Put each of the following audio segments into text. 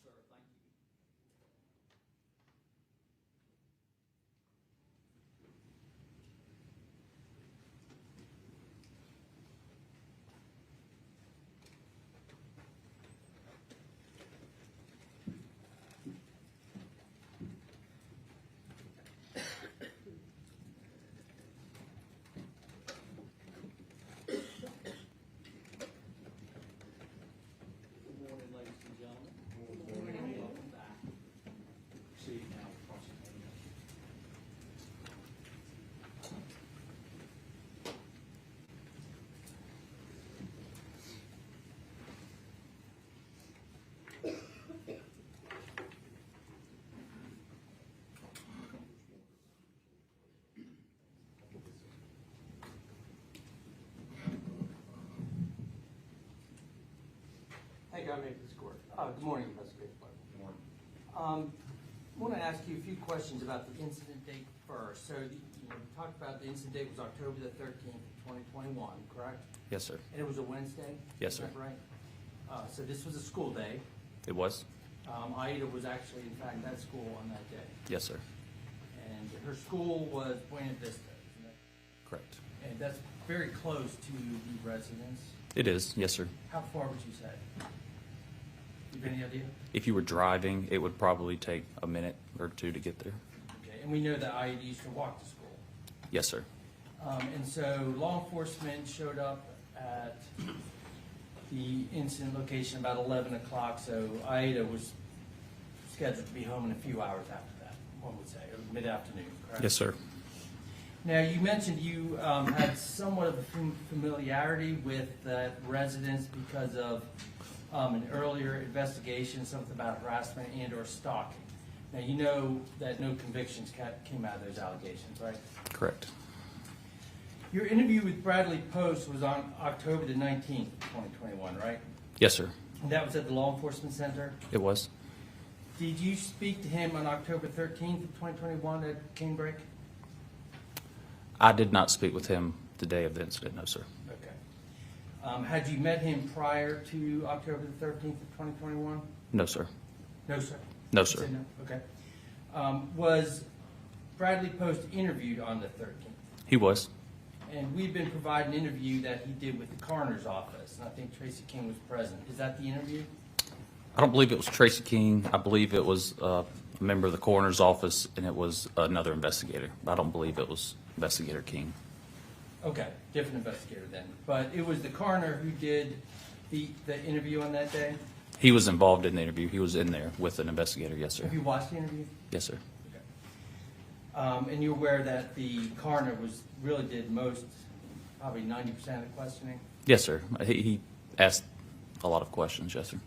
sir. Thank you. Good morning, ladies and gentlemen. Good morning. Welcome back. See you now. Hey, God, make this court. Good morning, Investigator Sparkman. Good morning. I want to ask you a few questions about the incident date first. So, we talked about the incident date was October the 13th, 2021, correct? Yes, sir. And it was a Wednesday? Yes, Is sir. that right? So this was a school day. It was? Aida was actually, in fact, at school on that day. Yes, sir. And her school was Buena Vista, isn't it? Correct. And that's very close to the residence. It is, yes, sir. How far would you say? You have any idea? If you were driving, it would probably take a minute or two to get there. Okay, and we know that Aida used to walk to school. Yes, sir. And so law enforcement showed up at the incident location about 11 o'clock, so Aida was scheduled to be home in a few hours after that, one would say, or mid-afternoon, correct? Yes, sir. Now, you mentioned you had somewhat of a familiarity with that residence because of an earlier investigation, something about harassment and or stalking. Now, you know that no convictions came out of those allegations, right? Correct. Your interview with Bradley Post was on October the 19th, 2021, right? Yes, sir. And that was at the Law Enforcement Center. It was. Did you speak to him on October 13th of 2021 at Canebrake? I did not speak with him the day of the incident, no, sir. Okay. Had you met him prior to October the 13th of 2021? No, sir. No, sir. No, You sir. said no? Okay. Was Bradley Post interviewed on the 13th? He was. And we've been providing an interview that he did with the coroner's office, and I think Tracy King was present. Is that the interview? I don't believe it was Tracy King. I believe it was a member of the coroner's office, and it was another investigator. I don't believe it was Investigator King. Okay, different investigator then. But it was the coroner who did the interview on that day? He was involved in the interview. He was in there with an investigator, yes, sir. Have you watched the interview? Yes, sir. Okay. And you're aware that the coroner really did most, probably 90% of the questioning? Yes, sir. He asked a lot of questions, yes, sir.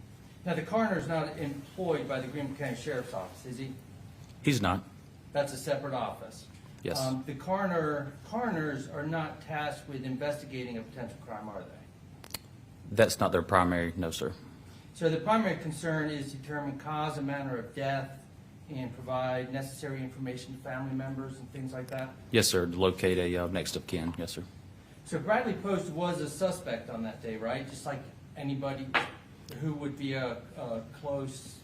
Now, the coroner is not employed by the Greenville County Sheriff's Office, is he? He's not. That's a separate office. Yes. The coroners are not tasked with investigating a potential crime, are they? That's not their primary, no, sir. So the primary concern is determine cause and manner of death and provide necessary information to family members and things like that? Yes, sir. To locate a next of kin, yes, sir. So Bradley Post was a suspect on that day, right? Just like anybody who would be a close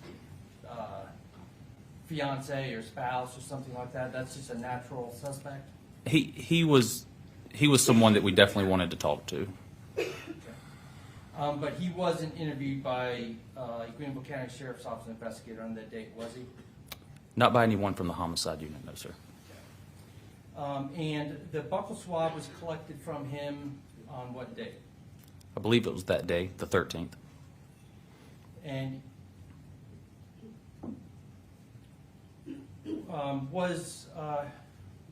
fiance or spouse or something like that. That's just a natural suspect. He was someone that we definitely wanted to talk to. Okay. But he wasn't interviewed by Greenville County Sheriff's Office investigator on that date, was he? Not by anyone from the homicide unit, no, sir. And the buccal swab was collected from him on what date? I believe it was that day, the 13th. And was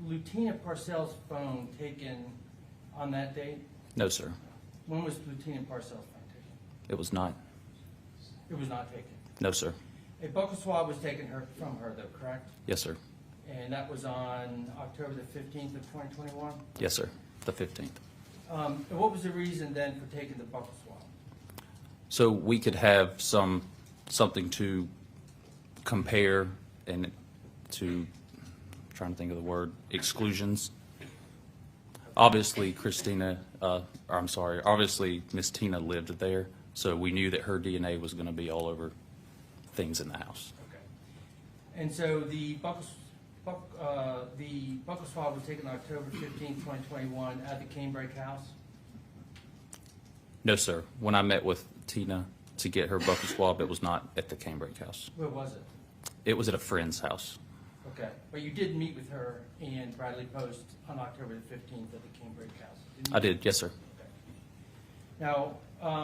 Lieutenant Parcell's phone taken on that date? No, sir. When was Lieutenant Parcell's phone taken? It was not. It was not taken. No, sir. A buccal swab was taken from her, though, correct? Yes, sir. And that was on October the 15th of 2021? Yes, sir. The 15th. And what was the reason then for taking the buccal swab? So we could have something to compare and to, I'm trying to think of the word, exclusions. Obviously, obviously Miss Tina lived there, so we knew that her DNA was going to be all over things in the house. Okay. And so the buckle swab was taken October 15, 2021 at the Canebrake house? No, sir. When I met with Tina to get her buccal swab, it was not at the Canebrake house. Where was it? It was at a friend's house. Okay, but you did meet with her and Bradley Post on October the 15th at the Canebrake house, didn't you? I did, yes, sir. Okay. Now,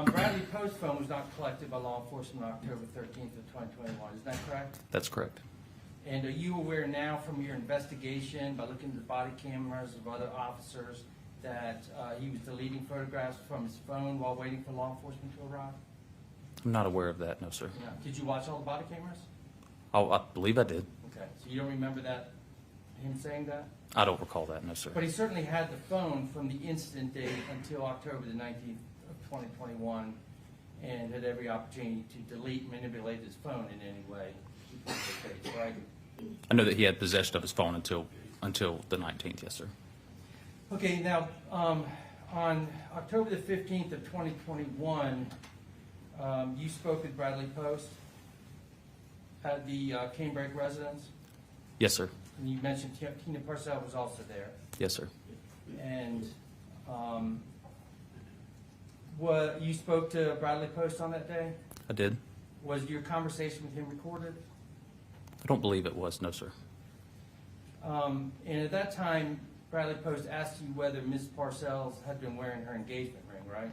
Bradley Post's phone was not collected by law enforcement on October 13th of 2021, is that correct? That's correct. And are you aware now from your investigation, by looking at the body cameras of other officers, that he was deleting photographs from his phone while waiting for law enforcement to arrive? I'm not aware of that, no, sir. No. Did you watch all the body cameras? Oh, I believe I did. Okay, so you don't remember that, him saying that? I don't recall that, no, sir. But he certainly had the phone from the incident date until October the 19th of 2021, and had every opportunity to delete, manipulate his phone in any way. Right? I know that he had possession of his phone until the 19th, yes, sir. Okay, now, on October the 15th of 2021, you spoke with Bradley Post at the Canebrake residence, Yes, sir. and you mentioned Christina Parcell was also there. Yes, sir. And you spoke to Bradley Post on that day? I did. Was your conversation with him recorded? I don't believe it was, no, sir. And at that time, Bradley Post asked you whether Ms. Parcell had been wearing her engagement ring, right?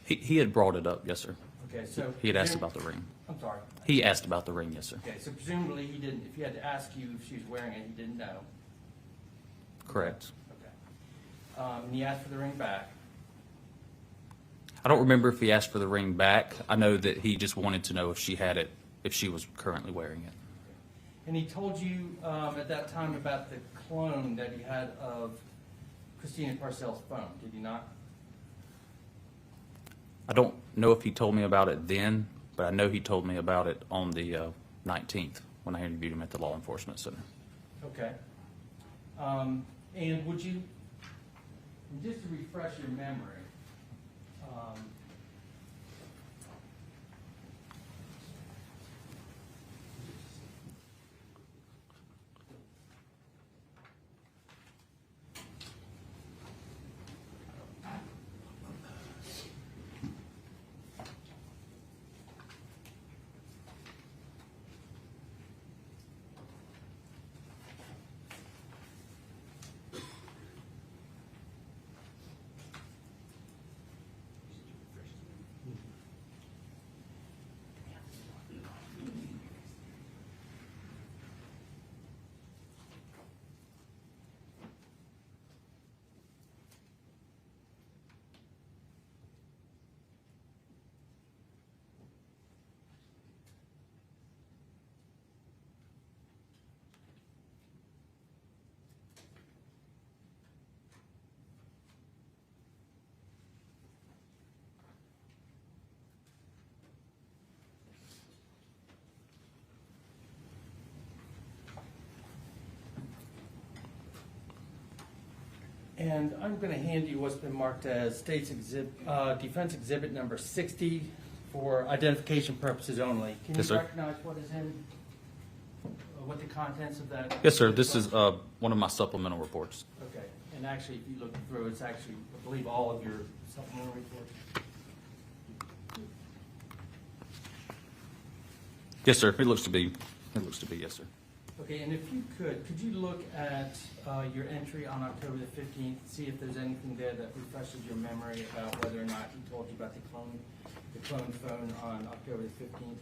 He had brought it up, yes, sir. Okay, so He had asked about the ring. I'm sorry. He asked about the ring, yes, sir. Okay, so presumably he didn't. If he had to ask you if she was wearing it, he didn't know. Correct. Okay. And he asked for the ring back. I don't remember if he asked for the ring back. I know that he just wanted to know if she had it, if she was currently wearing it. And he told you at that time about the clone that he had of Christina Parcell's phone, did he not? I don't know if he told me about it then, but I know he told me about it on the 19th when I interviewed him at the Law Enforcement Center. Okay. And would you, just to refresh your memory, and I'm going to hand you what's been marked as State's Defense Exhibit number 60 for identification purposes only. Can you Yes, sir. recognize what is in, what the contents of that? Yes, sir. This is one of my supplemental reports. Okay, and actually, if you look through, it's actually, I believe, all of your supplemental reports. Yes, sir. It looks to be, yes, sir. Okay, and if you could you look at your entry on October the 15th, see if there's anything there that refreshes your memory about whether or not he told you about the clone phone on October the 15th?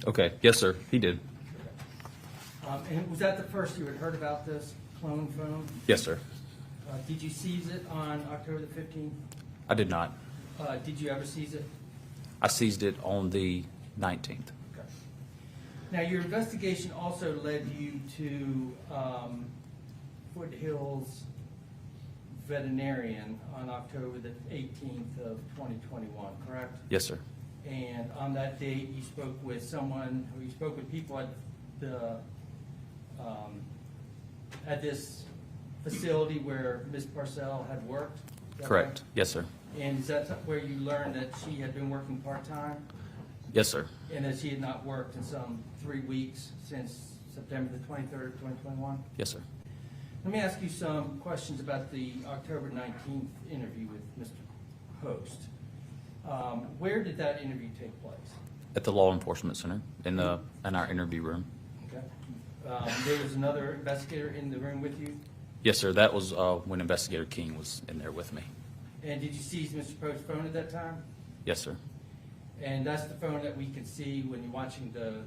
Okay, yes, sir, he did. And was that the first you had heard about this clone phone? Yes, sir. Did you seize it on October the 15th? I did not. Did you ever seize it? I seized it on the 19th. Okay. Now, your investigation also led you to Foothills Veterinarian on October the 18th of 2021, correct? Yes, sir. And on that date, you spoke with someone, or you spoke with people at the, at this facility where Ms. Parcell had worked? Is that Correct. right? Yes, sir. And is that where you learned that she had been working part-time? Yes, sir. And that she had not worked in some 3 weeks since September the 23rd, 2021? Yes, sir. Let me ask you some questions about the October 19th interview with Mr. Host. Where did that interview take place? At the Law Enforcement Center in our interview room. Okay. There was another investigator in the room with you? Yes, sir. That was when Investigator King was in there with me. And did you seize Mr. Post's phone at that time? Yes, sir. And that's the phone that we can see when you're watching the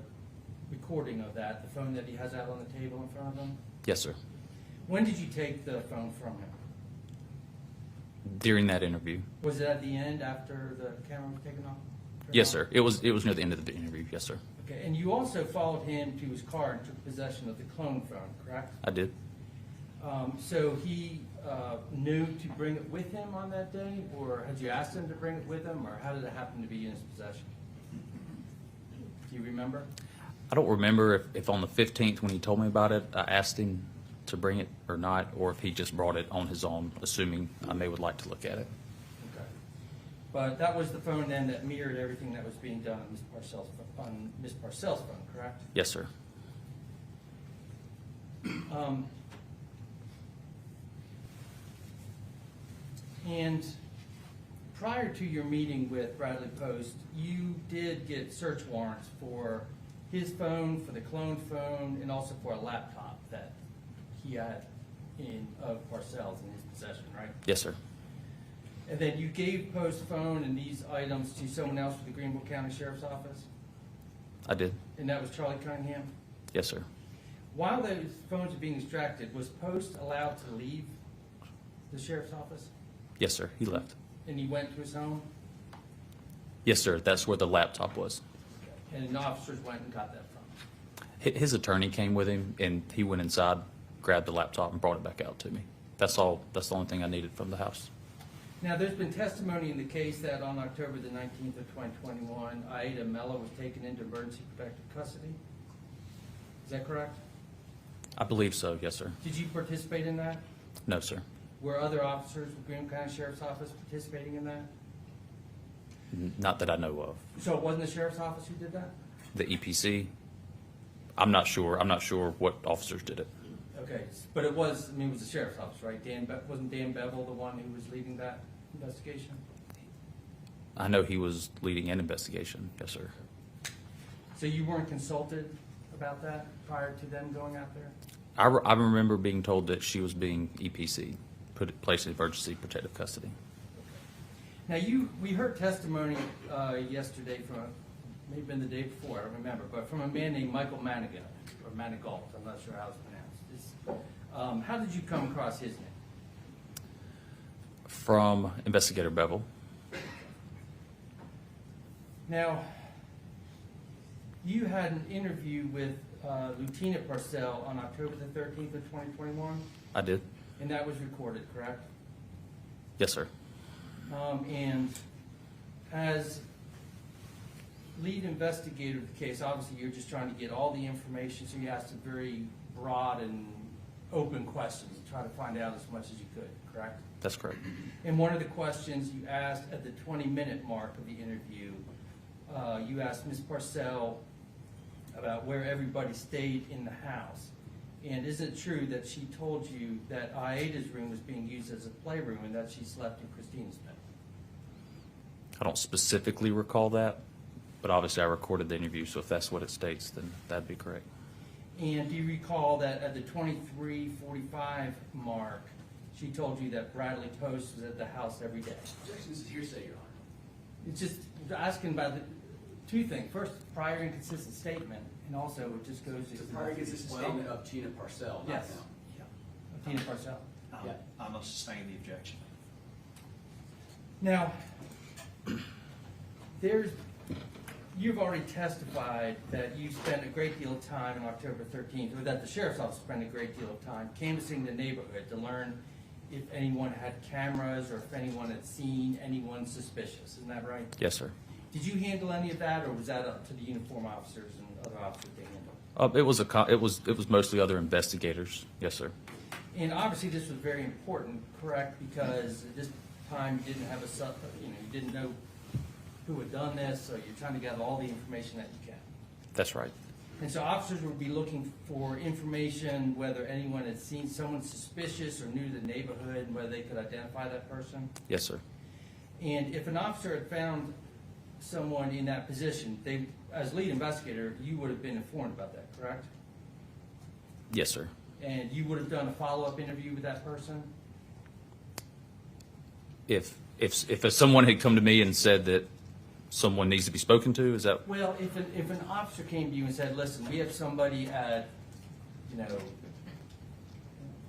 recording of that, the phone that he has out on the table in front of him? Yes, sir. When did you take the phone from him? During that interview. Was it at the end after the camera was taken off? Yes, sir. It was near the end of the interview. Yes, sir. Okay, and you also followed him to his car and took possession of the clone phone, correct? I did. So he knew to bring it with him on that day, or had you asked him to bring it with him, or how did it happen to be in his possession? Do you remember? I don't remember if on the 15th when he told me about it, I asked him to bring it or not, or if he just brought it on his own, assuming I may would like to look at it. Okay. But that was the phone then that mirrored everything that was being done on Ms. Parcell's phone, correct? Yes, sir. And prior to your meeting with Bradley Post, you did get search warrants for his phone, for the clone phone, and also for a laptop that he had of Parcell's in his possession, right? Yes, sir. And then you gave Post phone and these items to someone else with the Greenville County Sheriff's Office? I did. And that was Charlie Cunningham? Yes, sir. While those phones were being extracted, was Post allowed to leave the Sheriff's Office? Yes, sir. He left. And he went to his home? Yes, sir. That's where the laptop was. And the officers went and got that from him? His attorney came with him, and he went inside, grabbed the laptop, and brought it back out to me. That's all. That's the only thing I needed from the house. Now, there's been testimony in the case that on October the 19th of 2021, Aida Mello was taken into emergency protective custody. Is that correct? I believe so. Yes, sir. Did you participate in that? No, sir. Were other officers with Greenville County Sheriff's Office participating in that? Not that I know of. So it wasn't the Sheriff's Office who did that? The EPC, I'm not sure. I'm not sure what officers did it. Okay, but it was, it was the Sheriff's Office, right? Wasn't Dan Bevel the one who was leading that investigation? I know he was leading an investigation. Yes, sir. So you weren't consulted about that prior to them going out there? I remember being told that she was being EPC, placed in emergency protective custody. Now, we heard testimony yesterday from, maybe been the day before, I don't remember, but from a man named Michael Manigault, or Manigault, I'm not sure how it's pronounced. How did you come across his name? From Investigator Bevel. Now, you had an interview with Lieutenant Parcell on October the 13th of 2021, I did. and that was recorded, correct? Yes, sir. And as lead investigator of the case, obviously you're just trying to get all the information, so you asked some very broad and open questions to try to find out as much as you could, correct? That's correct. And one of the questions you asked at the 20-minute mark of the interview, you asked Ms. Parcell about where everybody stayed in the house. And is it true that she told you that Aida's room was being used as a playroom and that she slept in Christina's bed? I don't specifically recall that, but obviously I recorded the interview, so if that's what it states, then that'd be correct. And do you recall that at the 23:45 mark, she told you that Bradley Post was at the house every day? Objection is hearsay, Your Honor. It's just asking about two things. First, prior inconsistent statement, and also it just goes to. The prior inconsistent statement of Tina Parcell, not Yes. now. Tina Parcell. Yeah. I'm going to sustain the objection. Now, you've already testified that you spent a great deal of time on October 13th, or that the sheriff's office spent a great deal of time canvassing the neighborhood to learn if anyone had cameras or if anyone had seen anyone suspicious. Isn't that right? Yes, sir. Did you handle any of that, or was that up to the uniform officers and other officers they handled? It was mostly other investigators. Yes, sir. And obviously, this was very important, correct? Because at this time, you didn't have you didn't know who had done this, so you're trying to gather all the information that you can. That's right. And so officers would be looking for information, whether anyone had seen someone suspicious or knew the neighborhood, and whether they could identify that person. Yes, sir. And if an officer had found someone in that position, as lead investigator, you would have been informed about that, correct? Yes, sir. And you would have done a follow-up interview with that person? If someone had come to me and said that someone needs to be spoken to, is that? Well, if an officer came to you and said, listen, we have somebody at,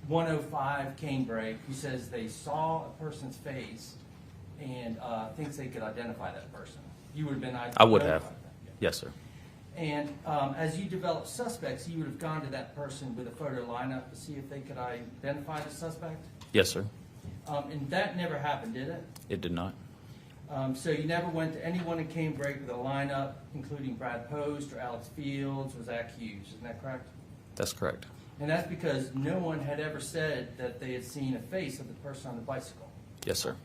105 Canebrake who says they saw a person's face and thinks they could identify that person, you would have been I would have. notified. Yes, sir. And as you develop suspects, you would have gone to that person with a photo lineup to see if they could identify the suspect? Yes, sir. And that never happened, did it? It did not. So you never went to anyone in Canebrake with a lineup, including Brad Post or Alex Fields or Zach Hughes, isn't that correct? That's correct. And that's because no one had ever said that they had seen a face of the person on the bicycle. Yes, sir.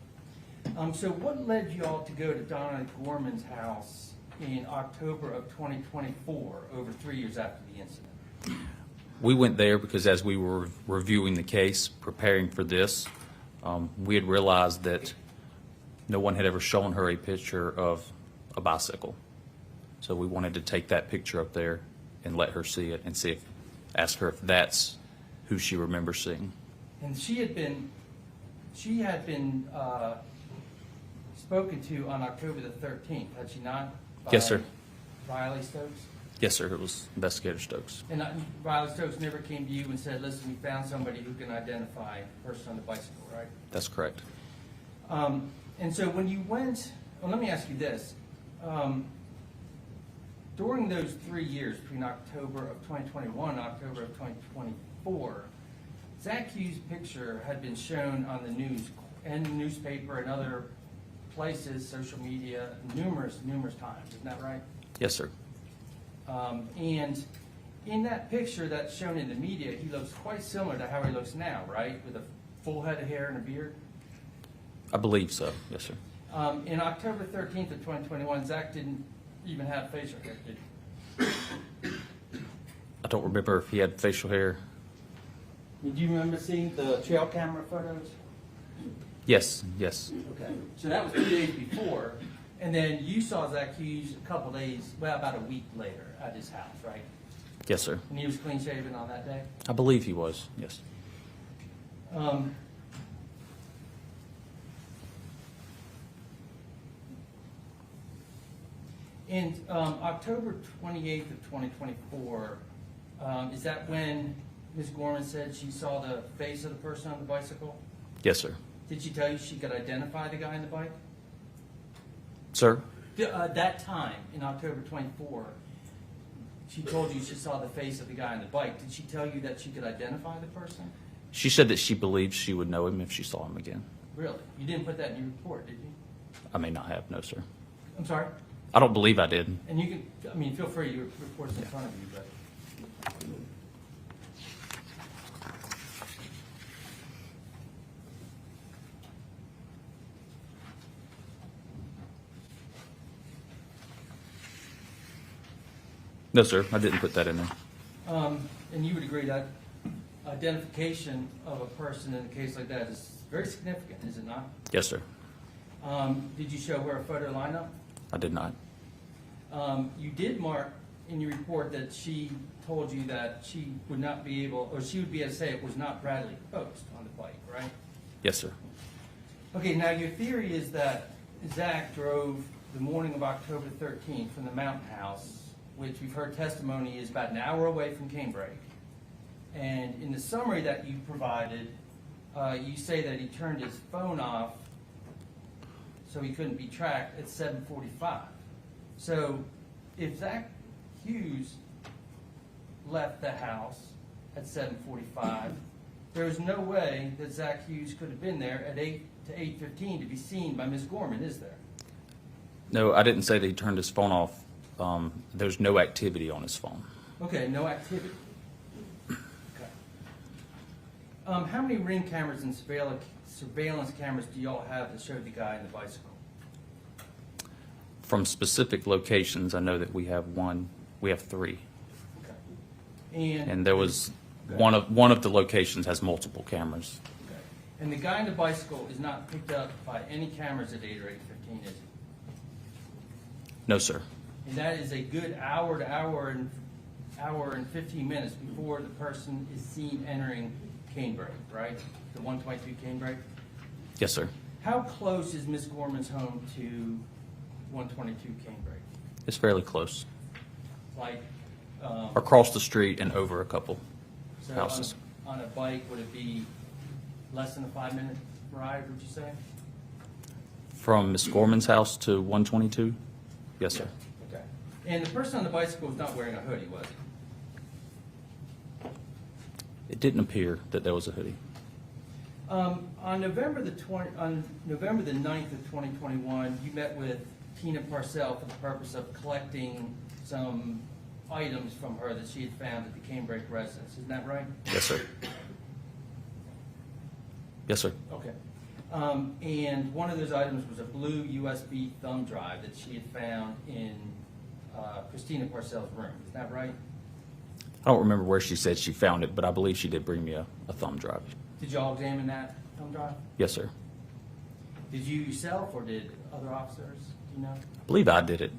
So what led you all to go to Donna Gorman's house in October of 2024, over 3 years after the incident? We went there because as we were reviewing the case, preparing for this, we had realized that no one had ever shown her a picture of a bicycle. So we wanted to take that picture up there and let her see it and ask her if that's who she remembers seeing. And she had been spoken to on October the 13th, had she not? Yes, sir. Riley Stokes? Yes, sir. It was Investigator Stokes. And Riley Stokes never came to you and said, listen, we found somebody who can identify the person on the bicycle, right? That's correct. And so when you went, well, let me ask you this. During those 3 years, between October of 2021 and October of 2024, Zach Hughes' picture had been shown on the news and the newspaper and other places, social media, numerous times. Isn't that right? Yes, sir. And in that picture that's shown in the media, he looks quite similar to how he looks now, right? With a full head of hair and a beard. I believe so. Yes, sir. In October 13th of 2021, Zach didn't even have facial hair, did he? I don't remember if he had facial hair. Do you remember seeing the trail camera photos? Yes, yes. Okay. So that was 2 days before, and then you saw Zach Hughes a couple days, well, about a week later at his house, right? Yes, sir. And he was clean shaven on that day? I believe he was. Yes. And October 28th of 2024, is that when Ms. Gorman said she saw the face of the person on the bicycle? Yes, sir. Did she tell you she could identify the guy on the bike? Sir? That time, in October 24, she told you she saw the face of the guy on the bike. Did she tell you that she could identify the person? She said that she believed she would know him if she saw him again. Really? You didn't put that in your report, did you? I may not have, no, sir. I'm sorry? I don't believe I did. And you can, feel free, your report's in front of you, but. No, sir. I didn't put that in there. And you would agree that identification of a person in a case like that is very significant, is it not? Yes, sir. Did you show her a photo lineup? I did not. You did mark in your report that she told you that she would not be able, or she would be able to say it was not Bradley Post on the bike, right? Yes, sir. Okay, now your theory is that Zach drove the morning of October 13th from the Mountain House, which we've heard testimony is about an hour away from Canebrake. And in the summary that you provided, you say that he turned his phone off so he couldn't be tracked at 7:45. So if Zach Hughes left the house at 7:45, there is no way that Zach Hughes could have been there at 8 to 8:15 to be seen by Ms. Gorman, is there? No, I didn't say that he turned his phone off. There's no activity on his phone. Okay, no activity. Okay. How many ring cameras and surveillance cameras do y'all have that show the guy in the bicycle? From specific locations, I know that we have three. Okay. And there was, one of the locations has multiple cameras. Okay. And the guy in the bicycle is not picked up by any cameras at 8 or 8:15, is he? No, sir. And that is a good hour to hour and 15 minutes before the person is seen entering Canebrake, right? The 122 Canebrake? Yes, sir. How close is Ms. Gorman's home to 122 Canebrake? It's fairly close. Like, Across the street and over a couple so houses. on a bike, would it be less than a 5-minute ride, would you say? From Miss Gorman's house to 122? Yes, sir. Okay. And the person on the bicycle was not wearing a hoodie, was he? It didn't appear that there was a hoodie. On November the 9th of 2021, you met with Tina Parcell for the purpose of collecting some items from her that she had found at the Canebrake residence. Isn't that right? Yes, sir. Yes, sir. Okay. And one of those items was a blue USB thumb drive that she had found in Christina Parcell's room. Is that right? I don't remember where she said she found it, but I believe she did bring me a thumb drive. Did you all examine that thumb drive? Yes, sir. Did you yourself or did other officers? Do you know? I believe I did it.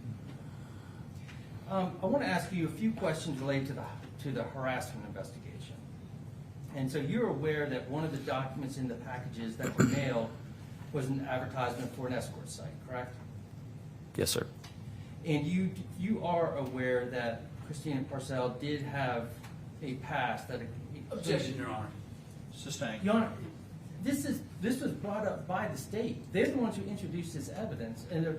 I want to ask you a few questions related to the harassment investigation. And so you're aware that one of the documents in the packages that were mailed was an advertisement for an escort site, correct? Yes, sir. And you are aware that Christina Parcell did have a past that... Objection, Your Honor. Sustained. Your Honor, this was brought up by the state. They're the ones who introduced this evidence, and they're...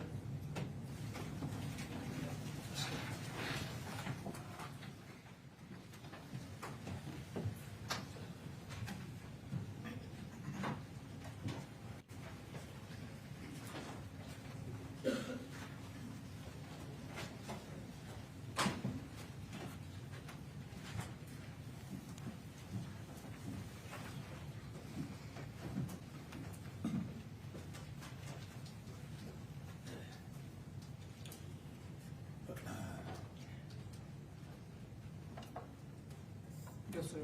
Yes, sir.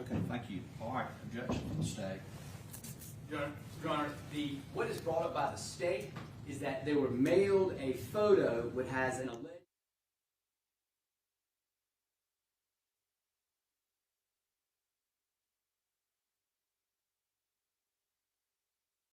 Okay, thank you. All right, objection from the state. Your Honor, what is brought up by the state is that they were mailed a photo which has an alleged